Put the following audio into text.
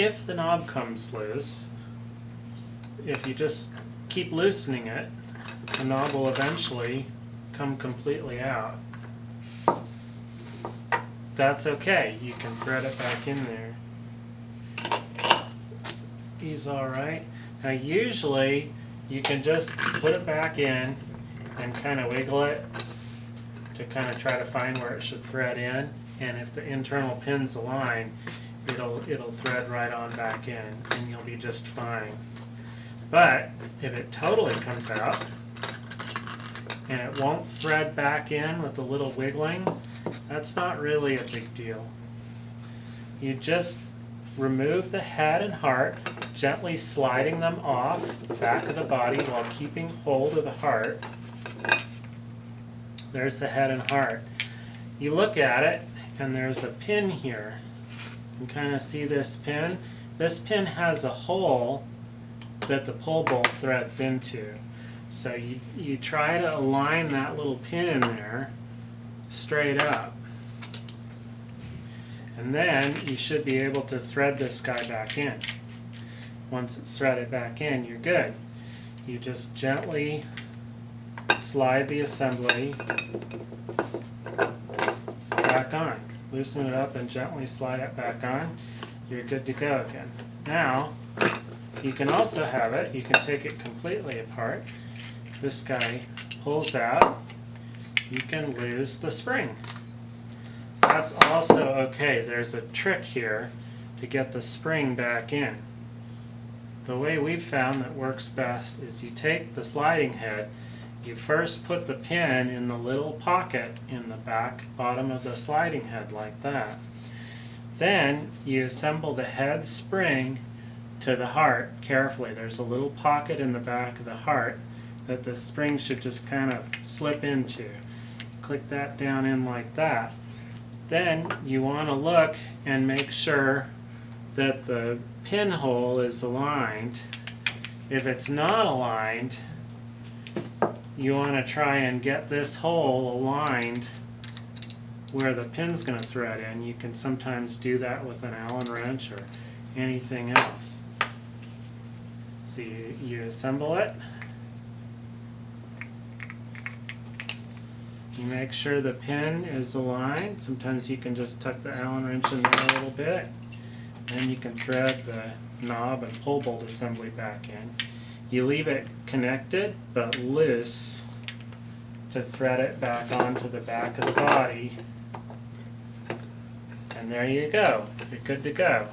if the knob comes loose, if you just keep loosening it, the knob will eventually come completely out. That's okay, you can thread it back in there. He's alright. Now usually you can just put it back in and kind of wiggle it to kind of try to find where it should thread in, and if the internal pins align, it'll thread right on back in and you'll be just fine. But if it totally comes out and it won't thread back in with a little wiggling, that's not really a big deal. You just remove the head and heart, gently sliding them off the back of the body while keeping hold of the heart. There's the head and heart. You look at it and there's a pin here. You can kind of see this pin. This pin has a hole that the pull bolt threads into. So you try to align that little pin in there straight up. And then you should be able to thread this guy back in. Once it's threaded back in, you're good. You just gently slide the assembly back on. Loosen it up and gently slide it back on. You're good to go again. Now, you can also have it, you can take it completely apart. This guy pulls out. You can lose the spring. That's also okay. There's a trick here to get the spring back in. The way we've found that works best is you take the sliding head, you first put the pin in the little pocket in the back bottom of the sliding head like that. Then you assemble the head spring to the heart carefully. There's a little pocket in the back of the heart that the spring should just kind of slip into. Click that down in like that. Then you want to look and make sure that the pinhole is aligned. If it's not aligned, you want to try and get this hole aligned where the pin's going to thread in. You can sometimes do that with an Allen wrench or anything else. So you assemble it. You make sure the pin is aligned. Sometimes you can just tuck the Allen wrench in there a little bit. Then you can thread the knob and pull bolt assembly back in. You leave it connected but loose to thread it back onto the back of the body. And there you go. You're good to go.